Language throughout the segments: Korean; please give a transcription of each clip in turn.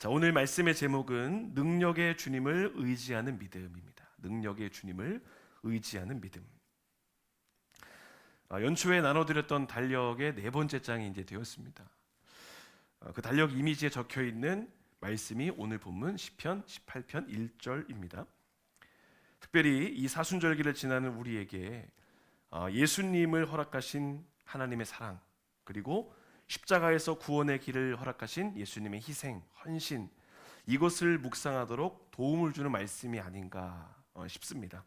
자, 오늘 말씀의 제목은 능력의 주님을 의지하는 믿음입니다. 능력의 주님을 의지하는 믿음. 연초에 나눠드렸던 달력의 네 번째 장이 이제 되었습니다. 그 달력 이미지에 적혀 있는 말씀이 오늘 본문 시편 18편 1절입니다. 특별히 이 사순절기를 지나는 우리에게 예수님을 허락하신 하나님의 사랑, 그리고 십자가에서 구원의 길을 허락하신 예수님의 희생, 헌신, 이것을 묵상하도록 도움을 주는 말씀이 아닌가 싶습니다.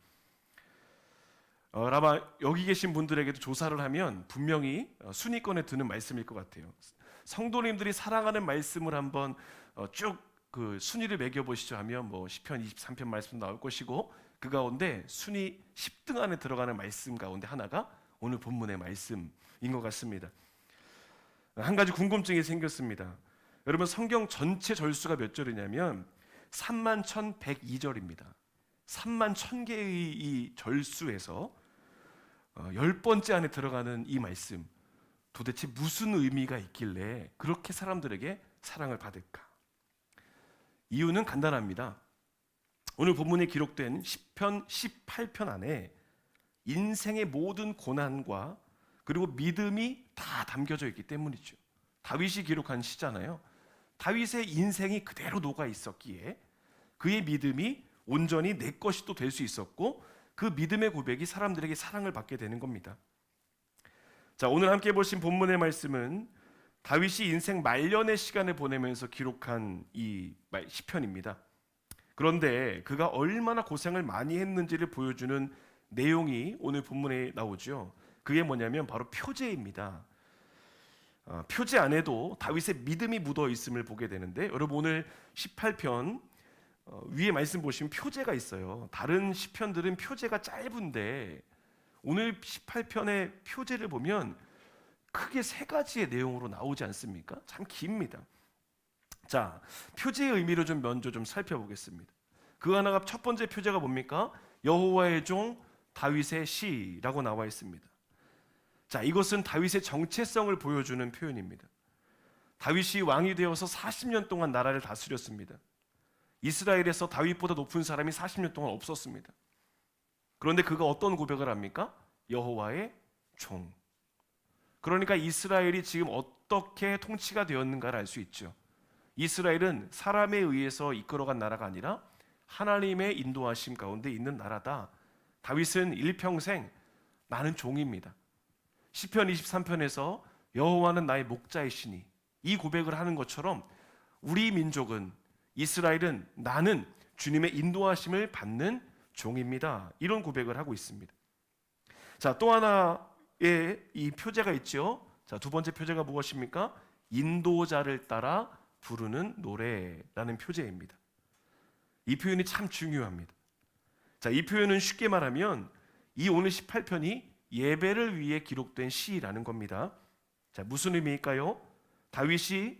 아마 여기 계신 분들에게도 조사를 하면 분명히 순위권에 드는 말씀일 것 같아요. 성도님들이 사랑하는 말씀을 한번 쭉 그 순위를 매겨보시죠 하면 시편 23편 말씀 나올 것이고, 그 가운데 순위 10등 안에 들어가는 말씀 가운데 하나가 오늘 본문의 말씀인 것 같습니다. 한 가지 궁금증이 생겼습니다. 여러분, 성경 전체 절수가 몇 절이냐면 31,102절입니다. 31,000개의 이 절수에서 10번째 안에 들어가는 이 말씀, 도대체 무슨 의미가 있길래 그렇게 사람들에게 사랑을 받을까? 이유는 간단합니다. 오늘 본문에 기록된 시편 18편 안에 인생의 모든 고난과 그리고 믿음이 다 담겨져 있기 때문이죠. 다윗이 기록한 시잖아요. 다윗의 인생이 그대로 녹아 있었기에 그의 믿음이 온전히 내 것이 또 될 수 있었고, 그 믿음의 고백이 사람들에게 사랑을 받게 되는 겁니다. 자, 오늘 함께 보신 본문의 말씀은 다윗이 인생 말년의 시간을 보내면서 기록한 이 시편입니다. 그런데 그가 얼마나 고생을 많이 했는지를 보여주는 내용이 오늘 본문에 나오죠. 그게 뭐냐면 바로 표제입니다. 표제 안에도 다윗의 믿음이 묻어 있음을 보게 되는데, 여러분 오늘 18편 위에 말씀 보시면 표제가 있어요. 다른 시편들은 표제가 짧은데 오늘 18편의 표제를 보면 크게 세 가지의 내용으로 나오지 않습니까? 참 깁니다. 자, 표제의 의미를 먼저 살펴보겠습니다. 그 하나가 첫 번째 표제가 뭡니까? 여호와의 종 다윗의 시라고 나와 있습니다. 자, 이것은 다윗의 정체성을 보여주는 표현입니다. 다윗이 왕이 되어서 40년 동안 나라를 다스렸습니다. 이스라엘에서 다윗보다 높은 사람이 40년 동안 없었습니다. 그런데 그가 어떤 고백을 합니까? 여호와의 종. 그러니까 이스라엘이 지금 어떻게 통치가 되었는가를 알 수 있죠. 이스라엘은 사람에 의해서 이끌어간 나라가 아니라 하나님의 인도하심 가운데 있는 나라다. 다윗은 일평생 나는 종입니다. 시편 23편에서 여호와는 나의 목자이시니, 이 고백을 하는 것처럼 우리 민족은, 이스라엘은 나는 주님의 인도하심을 받는 종입니다. 이런 고백을 하고 있습니다. 자, 또 하나의 이 표제가 있죠. 자, 두 번째 표제가 무엇입니까? 인도자를 따라 부르는 노래라는 표제입니다. 이 표현이 참 중요합니다. 자, 이 표현은 쉽게 말하면 이 오늘 18편이 예배를 위해 기록된 시라는 겁니다. 자, 무슨 의미일까요? 다윗이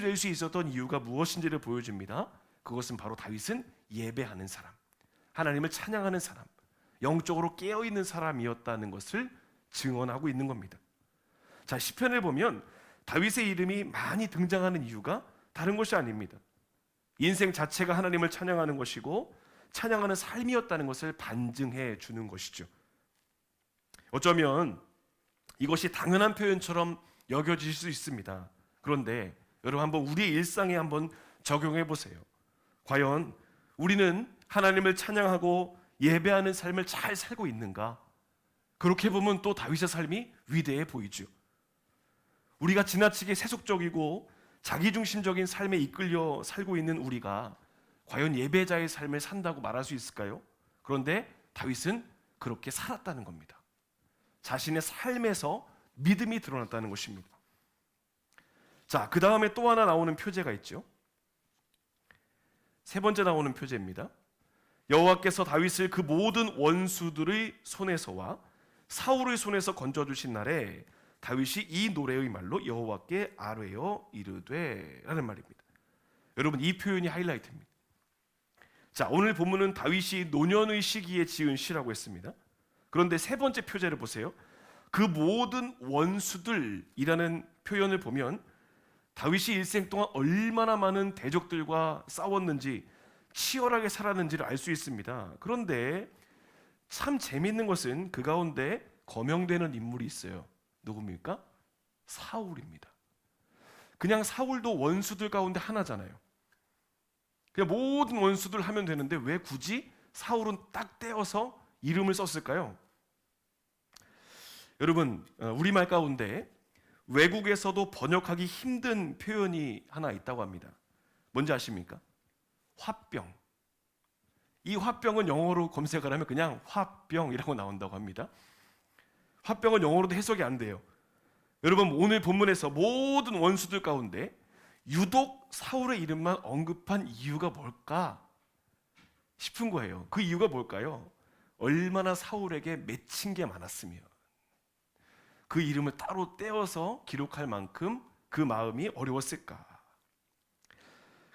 될 수 있었던 이유가 무엇인지를 보여줍니다. 그것은 바로 다윗은 예배하는 사람, 하나님을 찬양하는 사람, 영적으로 깨어있는 사람이었다는 것을 증언하고 있는 겁니다. 자, 시편을 보면 다윗의 이름이 많이 등장하는 이유가 다른 것이 아닙니다. 인생 자체가 하나님을 찬양하는 것이고 찬양하는 삶이었다는 것을 반증해 주는 것이죠. 어쩌면 이것이 당연한 표현처럼 여겨질 수 있습니다. 그런데 여러분 한번 우리의 일상에 한번 적용해 보세요. 과연 우리는 하나님을 찬양하고 예배하는 삶을 잘 살고 있는가? 그렇게 보면 또 다윗의 삶이 위대해 보이죠. 우리가 지나치게 세속적이고 자기중심적인 삶에 이끌려 살고 있는 우리가 과연 예배자의 삶을 산다고 말할 수 있을까요? 그런데 다윗은 그렇게 살았다는 겁니다. 자신의 삶에서 믿음이 드러났다는 것입니다. 자, 그 다음에 또 하나 나오는 표제가 있죠. 세 번째 나오는 표제입니다. 여호와께서 다윗을 그 모든 원수들의 손에서와 사울의 손에서 건져주신 날에 다윗이 이 노래의 말로 여호와께 아뢰어 이르되 라는 말입니다. 여러분, 이 표현이 하이라이트입니다. 자, 오늘 본문은 다윗이 노년의 시기에 지은 시라고 했습니다. 그런데 세 번째 표제를 보세요. 그 모든 원수들이라는 표현을 보면 다윗이 일생 동안 얼마나 많은 대적들과 싸웠는지 치열하게 살았는지를 알 수 있습니다. 그런데 참 재미있는 것은 그 가운데 거명되는 인물이 있어요. 누굽니까? 사울입니다. 그냥 사울도 원수들 가운데 하나잖아요. 그냥 모든 원수들 하면 되는데 왜 굳이 사울은 딱 떼어서 이름을 썼을까요? 여러분, 우리말 가운데 외국에서도 번역하기 힘든 표현이 하나 있다고 합니다. 뭔지 아십니까? 화병. 이 화병은 영어로 검색을 하면 그냥 화병이라고 나온다고 합니다. 화병은 영어로도 해석이 안 돼요. 여러분, 오늘 본문에서 모든 원수들 가운데 유독 사울의 이름만 언급한 이유가 뭘까 싶은 거예요. 그 이유가 뭘까요? 얼마나 사울에게 맺힌 게 많았으면 그 이름을 따로 떼어서 기록할 만큼 그 마음이 어려웠을까.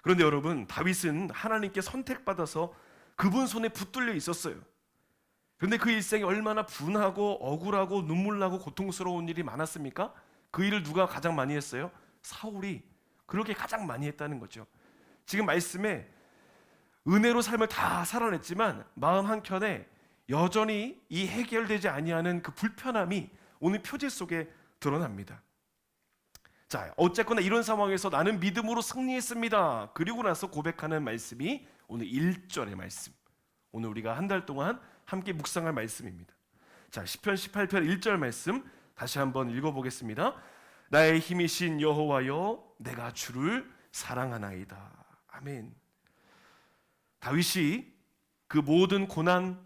그런데 여러분, 다윗은 하나님께 선택받아서 그분 손에 붙들려 있었어요. 그런데 그 일생이 얼마나 분하고 억울하고 눈물 나고 고통스러운 일이 많았습니까? 그 일을 누가 가장 많이 했어요? 사울이 그렇게 가장 많이 했다는 거죠. 지금 말씀에 은혜로 삶을 다 살아냈지만 마음 한켠에 여전히 이 해결되지 아니하는 그 불편함이 오늘 표제 속에 드러납니다. 자, 어쨌거나 이런 상황에서 나는 믿음으로 승리했습니다. 그리고 나서 고백하는 말씀이 오늘 1절의 말씀. 오늘 우리가 한 달 동안 함께 묵상할 말씀입니다. 자, 시편 18편 1절 말씀 다시 한번 읽어보겠습니다. 나의 힘이신 여호와여, 내가 주를 사랑하나이다. 아멘. 다윗이 그 모든 고난,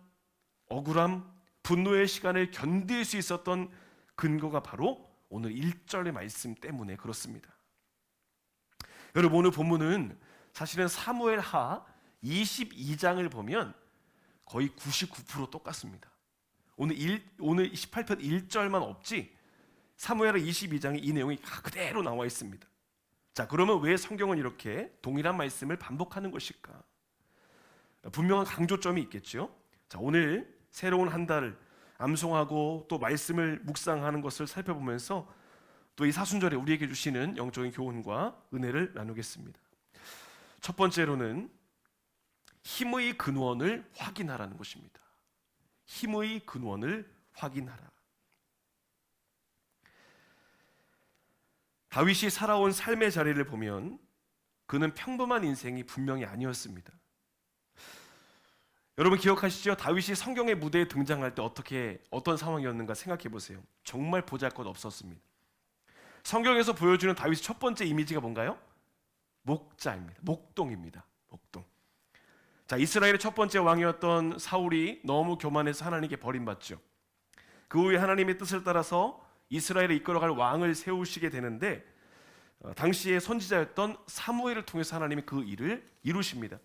억울함, 분노의 시간을 견딜 수 있었던 근거가 바로 오늘 1절의 말씀 때문에 그렇습니다. 여러분, 오늘 본문은 사실은 사무엘하 22장을 보면 거의 99% 똑같습니다. 오늘 18편 1절만 없지 사무엘하 22장에 이 내용이 그대로 나와 있습니다. 자, 그러면 왜 성경은 이렇게 동일한 말씀을 반복하는 것일까? 분명한 강조점이 있겠죠. 자, 오늘 새로운 한 달을 암송하고 또 말씀을 묵상하는 것을 살펴보면서 또 이 사순절에 우리에게 주시는 영적인 교훈과 은혜를 나누겠습니다. 첫 번째로는 힘의 근원을 확인하라는 것입니다. 힘의 근원을 확인하라. 다윗이 살아온 삶의 자리를 보면 그는 평범한 인생이 분명히 아니었습니다. 여러분 기억하시죠? 다윗이 성경의 무대에 등장할 때 어떤 상황이었는가 생각해 보세요. 정말 보잘것없었습니다. 성경에서 보여주는 다윗의 첫 번째 이미지가 뭔가요? 목자입니다. 목동입니다. 목동. 자, 이스라엘의 첫 번째 왕이었던 사울이 너무 교만해서 하나님께 버림받죠. 그 후에 하나님의 뜻을 따라서 이스라엘을 이끌어갈 왕을 세우시게 되는데 당시의 선지자였던 사무엘을 통해서 하나님이 그 일을 이루십니다.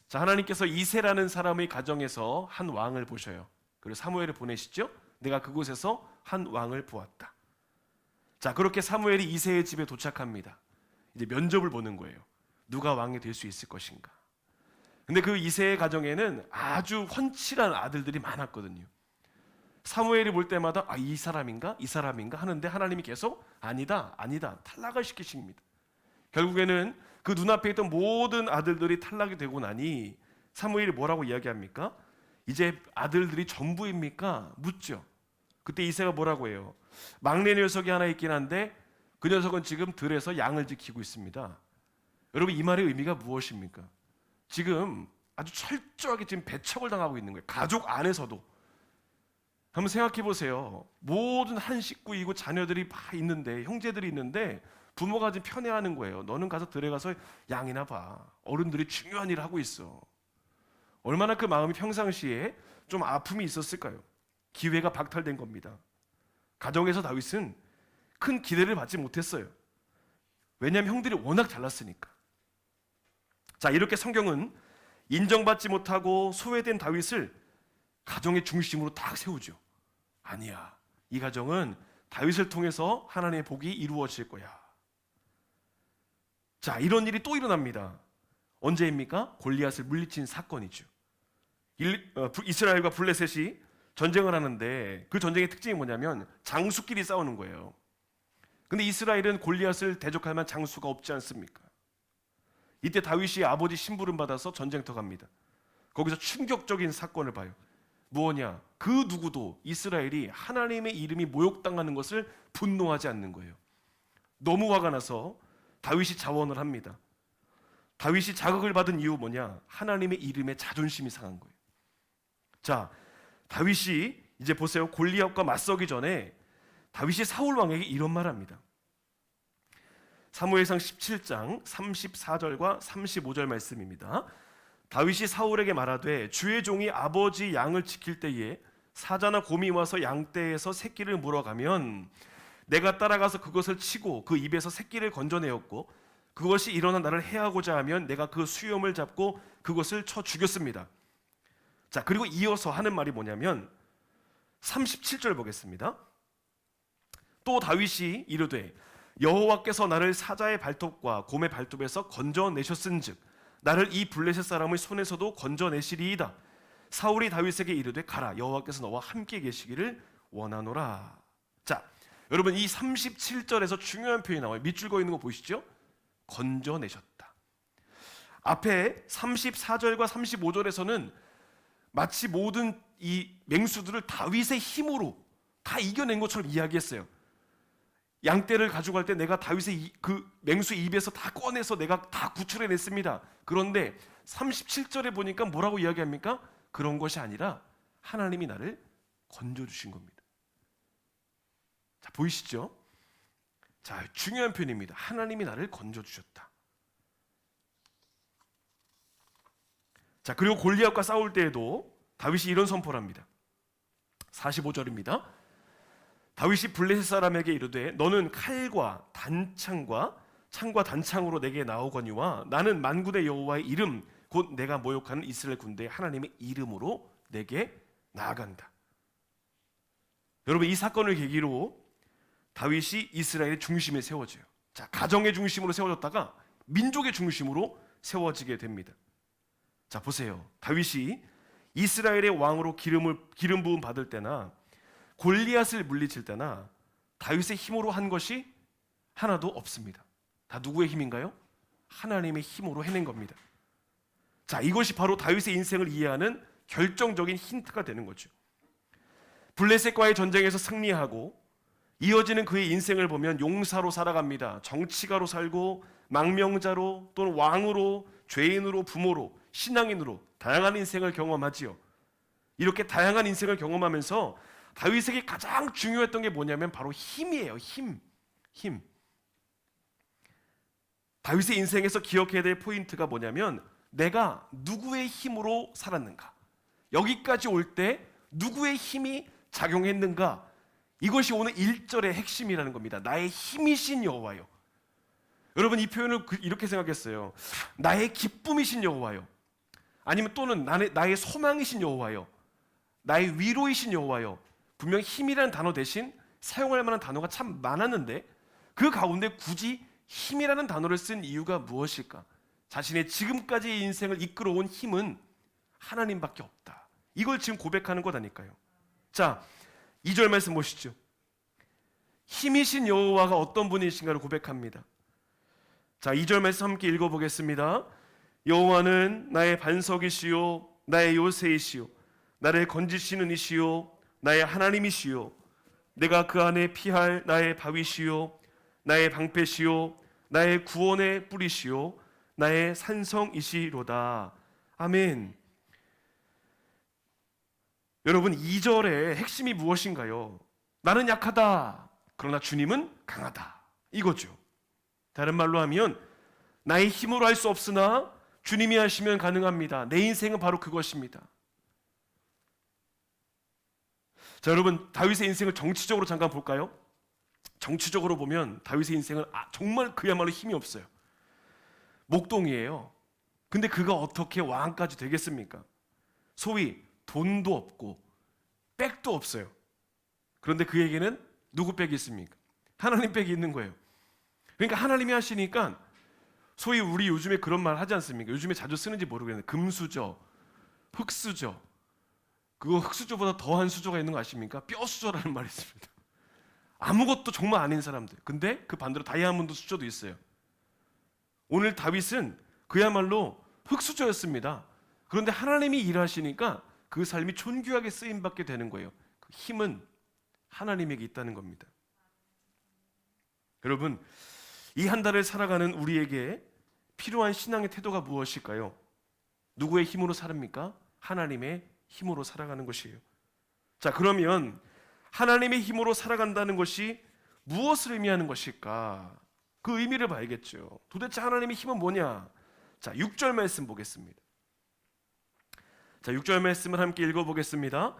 자, 하나님께서 이새라는 사람의 가정에서 한 왕을 보셔요. 그리고 사무엘을 보내시죠. 내가 그곳에서 한 왕을 보았다. 자, 그렇게 사무엘이 이새의 집에 도착합니다. 이제 면접을 보는 거예요. 누가 왕이 될 수 있을 것인가. 근데 그 이새의 가정에는 아주 훤칠한 아들들이 많았거든요. 사무엘이 볼 때마다 이 사람인가? 이 사람인가? 하는데 하나님이 계속 아니다 탈락을 시키십니다. 결국에는 그 눈앞에 있던 모든 아들들이 탈락이 되고 나니 사무엘이 뭐라고 이야기합니까? 이제 아들들이 전부입니까? 묻죠. 그때 이새가 뭐라고 해요? 막내 녀석이 하나 있긴 한데 그 녀석은 지금 들에서 양을 지키고 있습니다. 여러분, 이 말의 의미가 무엇입니까? 지금 아주 철저하게 지금 배척을 당하고 있는 거예요. 가족 안에서도. 한번 생각해 보세요. 모든 한 식구이고 자녀들이 막 있는데, 형제들이 있는데 부모가 좀 편애하는 거예요. 너는 가서 들에 가서 양이나 봐. 어른들이 중요한 일을 하고 있어. 얼마나 그 마음이 평상시에 좀 아픔이 있었을까요? 기회가 박탈된 겁니다. 가정에서 다윗은 큰 기대를 받지 못했어요. 왜냐하면 형들이 워낙 잘났으니까. 자, 이렇게 성경은 인정받지 못하고 소외된 다윗을 가정의 중심으로 딱 세우죠. 아니야, 이 가정은 다윗을 통해서 하나님의 복이 이루어질 거야. 자, 이런 일이 또 일어납니다. 언제입니까? 골리앗을 물리친 사건이죠. 이스라엘과 블레셋이 전쟁을 하는데 그 전쟁의 특징이 뭐냐면 장수끼리 싸우는 거예요. 근데 이스라엘은 골리앗을 대적할 만한 장수가 없지 않습니까? 이때 다윗이 아버지 심부름 받아서 전쟁터 갑니다. 거기서 충격적인 사건을 봐요. 무엇냐? 그 누구도 이스라엘이 하나님의 이름이 모욕당하는 것을 분노하지 않는 거예요. 너무 화가 나서 다윗이 자원을 합니다. 다윗이 자극을 받은 이유 뭐냐? 하나님의 이름에 자존심이 상한 거예요. 자, 다윗이 이제 보세요. 골리앗과 맞서기 전에 다윗이 사울 왕에게 이런 말을 합니다. 사무엘상 17장 34절과 35절 말씀입니다. 다윗이 사울에게 말하되 주의 종이 아버지 양을 지킬 때에 사자나 곰이 와서 양떼에서 새끼를 물어가면 내가 따라가서 그것을 치고 그 입에서 새끼를 건져내었고 그것이 일어나 나를 해하고자 하면 내가 그 수염을 잡고 그것을 쳐 죽였습니다. 자, 그리고 이어서 하는 말이 뭐냐면 37절 보겠습니다. 또 다윗이 이르되 여호와께서 나를 사자의 발톱과 곰의 발톱에서 건져내셨은즉 나를 이 블레셋 사람의 손에서도 건져내시리이다. 사울이 다윗에게 이르되 가라, 여호와께서 너와 함께 계시기를 원하노라. 자, 여러분 이 37절에서 중요한 표현이 나와요. 밑줄 그어 있는 거 보이시죠? 건져내셨다. 앞에 34절과 35절에서는 마치 모든 이 맹수들을 다윗의 힘으로 다 이겨낸 것처럼 이야기했어요. 양떼를 가져갈 때 내가 다윗의 그 맹수 입에서 다 꺼내서 내가 다 구출해냈습니다. 그런데 37절에 보니까 뭐라고 이야기합니까? 그런 것이 아니라 하나님이 나를 건져주신 겁니다. 자, 보이시죠? 자, 중요한 표현입니다. 하나님이 나를 건져주셨다. 자, 그리고 골리앗과 싸울 때에도 다윗이 이런 선포를 합니다. 45절입니다. 다윗이 블레셋 사람에게 이르되 너는 칼과 단창과 창과 단창으로 내게 나오거니와 나는 만군의 여호와의 이름 곧 내가 모욕하는 이스라엘 군대의 하나님의 이름으로 내게 나아간다. 여러분 이 사건을 계기로 다윗이 이스라엘의 중심에 세워져요. 자, 가정의 중심으로 세워졌다가 민족의 중심으로 세워지게 됩니다. 자, 보세요. 다윗이 이스라엘의 왕으로 기름 부음 받을 때나 골리앗을 물리칠 때나 다윗의 힘으로 한 것이 하나도 없습니다. 다 누구의 힘인가요? 하나님의 힘으로 해낸 겁니다. 자, 이것이 바로 다윗의 인생을 이해하는 결정적인 힌트가 되는 거죠. 블레셋과의 전쟁에서 승리하고 이어지는 그의 인생을 보면 용사로 살아갑니다. 정치가로 살고 망명자로 또는 왕으로, 죄인으로, 부모로, 신앙인으로 다양한 인생을 경험하지요. 이렇게 다양한 인생을 경험하면서 다윗에게 가장 중요했던 게 뭐냐면 바로 힘이에요. 힘. 다윗의 인생에서 기억해야 될 포인트가 뭐냐면 내가 누구의 힘으로 살았는가, 여기까지 올 때 누구의 힘이 작용했는가, 이것이 오늘 1절의 핵심이라는 겁니다. 나의 힘이신 여호와요. 여러분 이 표현을 이렇게 생각했어요. 나의 기쁨이신 여호와요. 아니면 또는 나의 소망이신 여호와요. 나의 위로이신 여호와요. 분명 힘이라는 단어 대신 사용할 만한 단어가 참 많았는데 그 가운데 굳이 힘이라는 단어를 쓴 이유가 무엇일까? 자신의 지금까지의 인생을 이끌어온 힘은 하나님밖에 없다. 이걸 지금 고백하는 것 아닐까요? 자, 2절 말씀 보시죠. 힘이신 여호와가 어떤 분이신가를 고백합니다. 자, 2절 말씀 함께 읽어보겠습니다. 여호와는 나의 반석이시요 나의 요새이시요 나를 건지시는 이시요 나의 하나님이시요 내가 그 안에 피할 나의 바위시요 나의 방패시요 나의 구원의 뿌리시요 나의 산성이시로다. 아멘. 여러분 2절의 핵심이 무엇인가요? 나는 약하다. 그러나 주님은 강하다. 이거죠. 다른 말로 하면 나의 힘으로 할 수 없으나 주님이 하시면 가능합니다. 내 인생은 바로 그것입니다. 자, 여러분 다윗의 인생을 정치적으로 잠깐 볼까요? 정치적으로 보면 다윗의 인생은 정말 그야말로 힘이 없어요. 목동이에요. 근데 그가 어떻게 왕까지 되겠습니까? 소위 돈도 없고 백도 없어요. 그런데 그에게는 누구 백이 있습니까? 하나님 백이 있는 거예요. 그러니까 하나님이 하시니까 소위 우리 요즘에 그런 말 하지 않습니까? 요즘에 자주 쓰는지 모르겠는데 금수저, 흙수저, 그거 흙수저보다 더한 수저가 있는 거 아십니까? 뼈수저라는 말이 있습니다. 아무것도 정말 아닌 사람들. 근데 그 반대로 다이아몬드 수저도 있어요. 오늘 다윗은 그야말로 흙수저였습니다. 그런데 하나님이 일하시니까 그 삶이 존귀하게 쓰임받게 되는 거예요. 그 힘은 하나님에게 있다는 겁니다. 여러분, 이 한 달을 살아가는 우리에게 필요한 신앙의 태도가 무엇일까요? 누구의 힘으로 살합니까? 하나님의 힘으로 살아가는 것이에요. 자, 그러면 하나님의 힘으로 살아간다는 것이 무엇을 의미하는 것일까? 그 의미를 봐야겠죠. 도대체 하나님의 힘은 뭐냐? 자, 6절 말씀 보겠습니다. 자, 6절 말씀을 함께 읽어보겠습니다.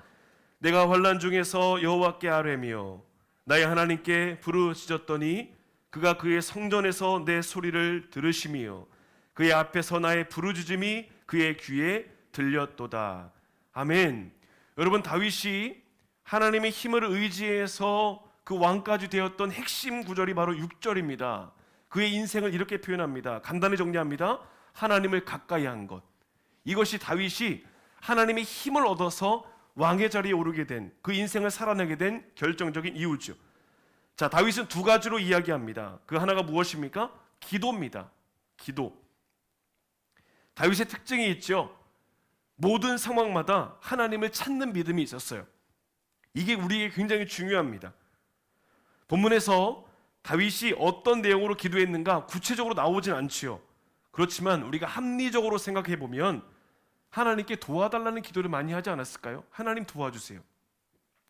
내가 환난 중에서 여호와께 아뢰며 나의 하나님께 부르짖었더니 그가 그의 성전에서 내 소리를 들으시며 그의 앞에서 나의 부르짖음이 그의 귀에 들렸도다. 아멘. 여러분, 다윗이 하나님의 힘을 의지해서 그 왕까지 되었던 핵심 구절이 바로 6절입니다. 그의 인생을 이렇게 표현합니다. 간단히 정리합니다. 하나님을 가까이 한 것. 이것이 다윗이 하나님의 힘을 얻어서 왕의 자리에 오르게 된, 그 인생을 살아내게 된 결정적인 이유죠. 자, 다윗은 두 가지로 이야기합니다. 그 하나가 무엇입니까? 기도입니다. 기도. 다윗의 특징이 있죠. 모든 상황마다 하나님을 찾는 믿음이 있었어요. 이게 우리에게 굉장히 중요합니다. 본문에서 다윗이 어떤 내용으로 기도했는가 구체적으로 나오진 않지요. 그렇지만 우리가 합리적으로 생각해 보면 하나님께 도와달라는 기도를 많이 하지 않았을까요? 하나님 도와주세요.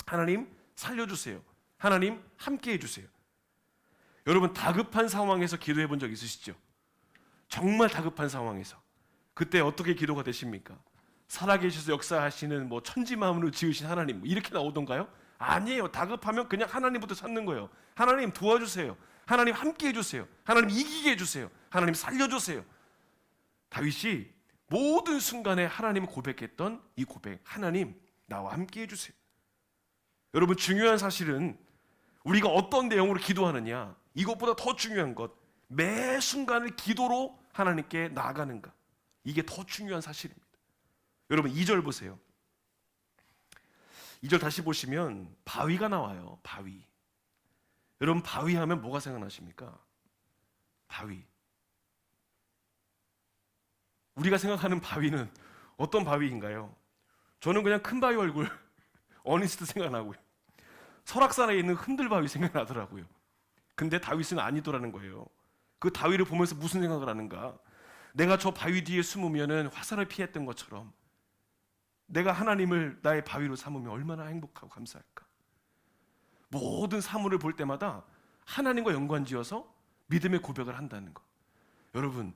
하나님 살려주세요. 하나님 함께 해주세요. 여러분, 다급한 상황에서 기도해 본 적 있으시죠? 정말 다급한 상황에서 그때 어떻게 기도가 되십니까? 살아계셔서 역사하시는 천지만물을 지으신 하나님 이렇게 나오던가요? 아니에요. 다급하면 그냥 하나님부터 찾는 거예요. 하나님 도와주세요. 하나님 함께 해주세요. 하나님 이기게 해주세요. 하나님 살려주세요. 다윗이 모든 순간에 하나님을 고백했던 이 고백, 하나님 나와 함께 해주세요. 여러분, 중요한 사실은 우리가 어떤 내용으로 기도하느냐, 이것보다 더 중요한 것, 매 순간을 기도로 하나님께 나아가는가, 이게 더 중요한 사실입니다. 여러분, 2절 보세요. 2절 다시 보시면 바위가 나와요. 바위. 여러분, 바위 하면 뭐가 생각나십니까? 바위. 우리가 생각하는 바위는 어떤 바위인가요? 저는 그냥 큰 바위 얼굴 어니스트 생각나고요. 설악산에 있는 흔들바위 생각나더라고요. 근데 다윗은 아니더라는 거예요. 그 바위를 보면서 무슨 생각을 하는가? 내가 저 바위 뒤에 숨으면 화살을 피했던 것처럼 내가 하나님을 나의 바위로 삼으면 얼마나 행복하고 감사할까? 모든 사물을 볼 때마다 하나님과 연관지어서 믿음의 고백을 한다는 것. 여러분,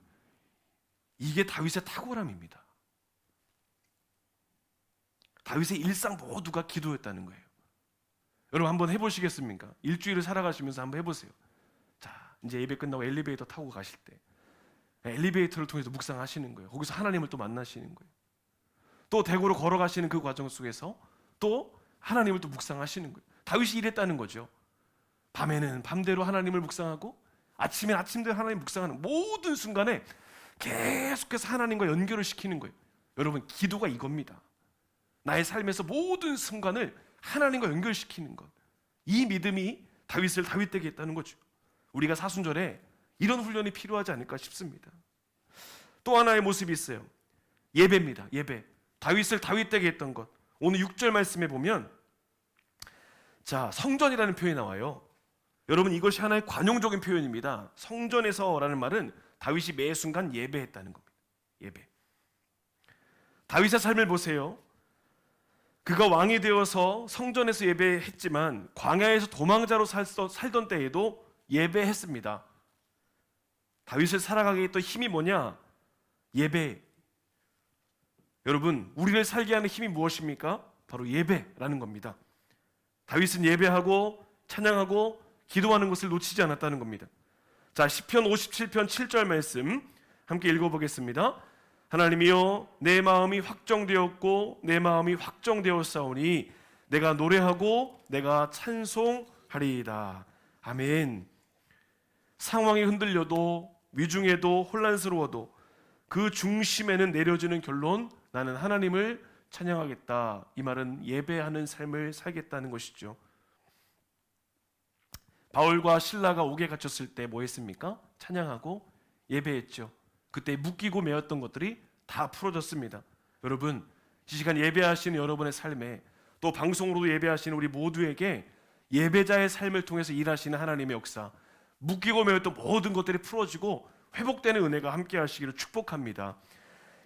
이게 다윗의 탁월함입니다. 다윗의 일상 모두가 기도였다는 거예요. 여러분, 한번 해보시겠습니까? 일주일을 살아가시면서 한번 해보세요. 자, 이제 예배 끝나고 엘리베이터 타고 가실 때 엘리베이터를 통해서 묵상하시는 거예요. 거기서 하나님을 또 만나시는 거예요. 또 대구로 걸어가시는 그 과정 속에서 또 하나님을 또 묵상하시는 거예요. 다윗이 이랬다는 거죠. 밤에는 밤대로 하나님을 묵상하고 아침엔 아침대로 하나님 묵상하는 모든 순간에 계속해서 하나님과 연결을 시키는 거예요. 여러분, 기도가 이겁니다. 나의 삶에서 모든 순간을 하나님과 연결시키는 것. 이 믿음이 다윗을 다윗되게 했다는 거죠. 우리가 사순절에 이런 훈련이 필요하지 않을까 싶습니다. 또 하나의 모습이 있어요. 예배입니다. 예배. 다윗을 다윗되게 했던 것. 오늘 6절 말씀에 보면 자, 성전이라는 표현이 나와요. 여러분, 이것이 하나의 관용적인 표현입니다. 성전에서라는 말은 다윗이 매 순간 예배했다는 겁니다. 예배. 다윗의 삶을 보세요. 그가 왕이 되어서 성전에서 예배했지만 광야에서 도망자로 살던 때에도 예배했습니다. 다윗을 살아가게 했던 힘이 뭐냐? 예배. 여러분, 우리를 살게 하는 힘이 무엇입니까? 바로 예배라는 겁니다. 다윗은 예배하고 찬양하고 기도하는 것을 놓치지 않았다는 겁니다. 자, 시편 57편 7절 말씀 함께 읽어보겠습니다. 하나님이여, 내 마음이 확정되었고 내 마음이 확정되었사오니 내가 노래하고 내가 찬송하리이다. 아멘. 상황이 흔들려도 위중해도 혼란스러워도 그 중심에는 내려지는 결론, 나는 하나님을 찬양하겠다. 이 말은 예배하는 삶을 살겠다는 것이죠. 바울과 실라가 옥에 갇혔을 때 뭐 했습니까? 찬양하고 예배했죠. 그때 묶이고 매였던 것들이 다 풀어졌습니다. 여러분, 이 시간 예배하시는 여러분의 삶에, 또 방송으로도 예배하시는 우리 모두에게 예배자의 삶을 통해서 일하시는 하나님의 역사, 묶이고 매였던 모든 것들이 풀어지고 회복되는 은혜가 함께 하시기를 축복합니다.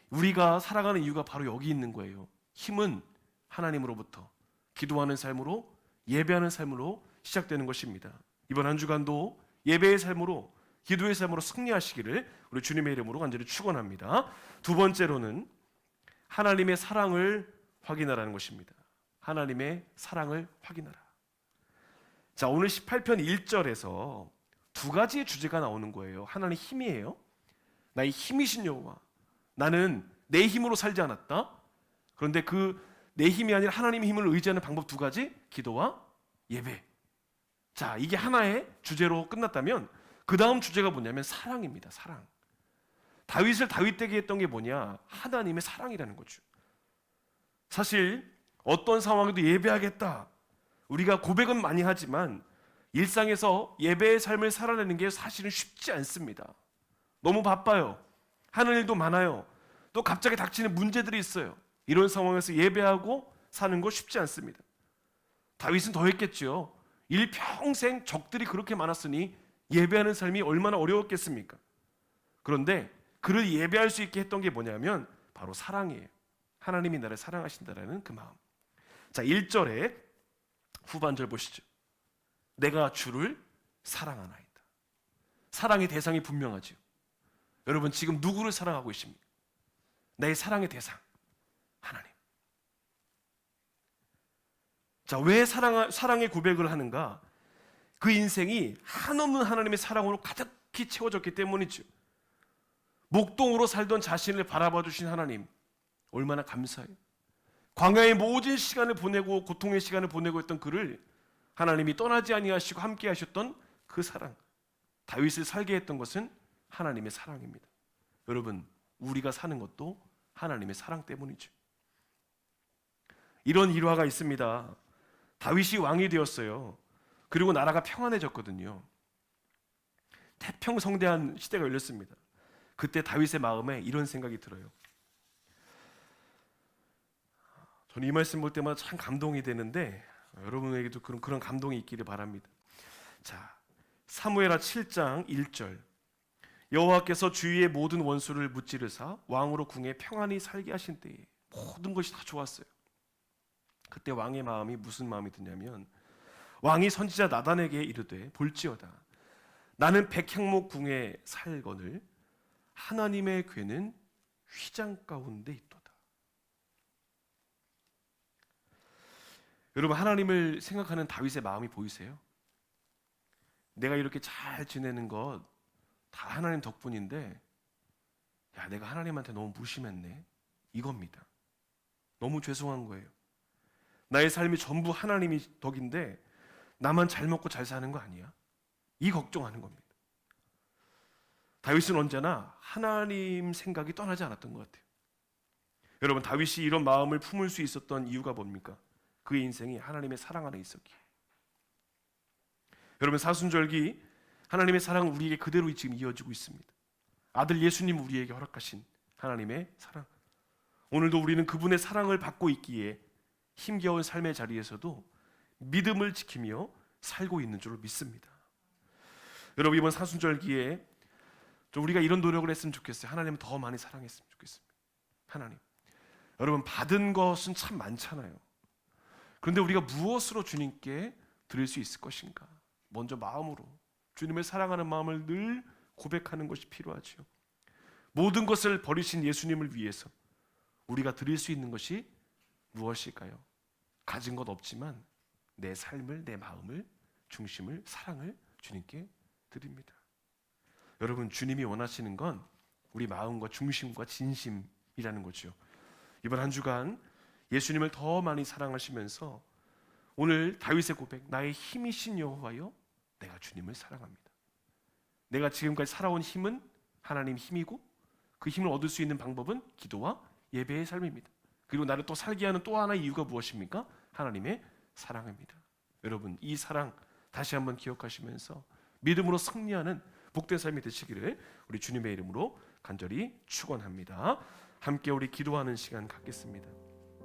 우리가 살아가는 이유가 바로 여기 있는 거예요. 힘은 하나님으로부터, 기도하는 삶으로, 예배하는 삶으로 시작되는 것입니다. 이번 한 주간도 예배의 삶으로, 기도의 삶으로 승리하시기를 우리 주님의 이름으로 간절히 축원합니다. 두 번째로는 하나님의 사랑을 확인하라는 것입니다. 하나님의 사랑을 확인하라. 자, 오늘 18편 1절에서 두 가지의 주제가 나오는 거예요. 하나님의 힘이에요. 나의 힘이신 여호와, 나는 내 힘으로 살지 않았다. 그런데 그 내 힘이 아니라 하나님의 힘을 의지하는 방법 두 가지, 기도와 예배. 자, 이게 하나의 주제로 끝났다면 그 다음 주제가 뭐냐면 사랑입니다. 사랑. 다윗을 다윗되게 했던 게 뭐냐? 하나님의 사랑이라는 거죠. 사실 어떤 상황에도 예배하겠다, 우리가 고백은 많이 하지만 일상에서 예배의 삶을 살아내는 게 사실은 쉽지 않습니다. 너무 바빠요. 하는 일도 많아요. 또 갑자기 닥치는 문제들이 있어요. 이런 상황에서 예배하고 사는 거 쉽지 않습니다. 다윗은 더 했겠죠. 일평생 적들이 그렇게 많았으니 예배하는 삶이 얼마나 어려웠겠습니까? 그런데 그를 예배할 수 있게 했던 게 뭐냐면 바로 사랑이에요. 하나님이 나를 사랑하신다라는 그 마음. 자, 1절에 후반절 보시죠. 내가 주를 사랑하나이다. 사랑의 대상이 분명하죠. 여러분, 지금 누구를 사랑하고 계십니까? 나의 사랑의 대상, 하나님. 자, 왜 사랑의 고백을 하는가? 그 인생이 한없는 하나님의 사랑으로 가득히 채워졌기 때문이죠. 목동으로 살던 자신을 바라봐 주신 하나님, 얼마나 감사해요. 광야의 모든 시간을 보내고 고통의 시간을 보내고 있던 그를 하나님이 떠나지 아니하시고 함께 하셨던 그 사랑, 다윗을 살게 했던 것은 하나님의 사랑입니다. 여러분, 우리가 사는 것도 하나님의 사랑 때문이죠. 이런 일화가 있습니다. 다윗이 왕이 되었어요. 그리고 나라가 평안해졌거든요. 태평성대한 시대가 열렸습니다. 그때 다윗의 마음에 이런 생각이 들어요. 저는 이 말씀 볼 때마다 참 감동이 되는데 여러분에게도 그런 감동이 있기를 바랍니다. 자, 사무엘하 7장 1절. 여호와께서 주위의 모든 원수를 무찌르사 왕으로 궁에 평안히 살게 하신 때에 모든 것이 다 좋았어요. 그때 왕의 마음이 무슨 마음이 드냐면, 왕이 선지자 나단에게 이르되 볼지어다, 나는 백향목 궁에 살거늘 하나님의 궤는 휘장 가운데 있도다. 여러분, 하나님을 생각하는 다윗의 마음이 보이세요? 내가 이렇게 잘 지내는 것 다 하나님 덕분인데, 야, 내가 하나님한테 너무 무심했네, 이겁니다. 너무 죄송한 거예요. 나의 삶이 전부 하나님이 덕인데 나만 잘 먹고 잘 사는 거 아니야? 이 걱정하는 겁니다. 다윗은 언제나 하나님 생각이 떠나지 않았던 것 같아요. 여러분, 다윗이 이런 마음을 품을 수 있었던 이유가 뭡니까? 그의 인생이 하나님의 사랑 안에 있었기에. 여러분, 사순절기 하나님의 사랑은 우리에게 그대로 지금 이어지고 있습니다. 아들 예수님 우리에게 허락하신 하나님의 사랑, 오늘도 우리는 그분의 사랑을 받고 있기에 힘겨운 삶의 자리에서도 믿음을 지키며 살고 있는 줄 믿습니다. 여러분, 이번 사순절기에 좀 우리가 이런 노력을 했으면 좋겠어요. 하나님을 더 많이 사랑했으면 좋겠습니다. 하나님, 여러분, 받은 것은 참 많잖아요. 그런데 우리가 무엇으로 주님께 드릴 수 있을 것인가? 먼저 마음으로 주님을 사랑하는 마음을 늘 고백하는 것이 필요하죠. 모든 것을 버리신 예수님을 위해서 우리가 드릴 수 있는 것이 무엇일까요? 가진 것 없지만 내 삶을, 내 마음을, 중심을, 사랑을 주님께 드립니다. 여러분, 주님이 원하시는 건 우리 마음과 중심과 진심이라는 거죠. 이번 한 주간 예수님을 더 많이 사랑하시면서 오늘 다윗의 고백, 나의 힘이신 여호와여, 내가 주님을 사랑합니다. 내가 지금까지 살아온 힘은 하나님 힘이고 그 힘을 얻을 수 있는 방법은 기도와 예배의 삶입니다. 그리고 나를 또 살게 하는 또 하나의 이유가 무엇입니까? 하나님의 사랑입니다. 여러분, 이 사랑 다시 한번 기억하시면서 믿음으로 승리하는 복된 삶이 되시기를 우리 주님의 이름으로 간절히 축원합니다. 함께 우리 기도하는 시간 갖겠습니다.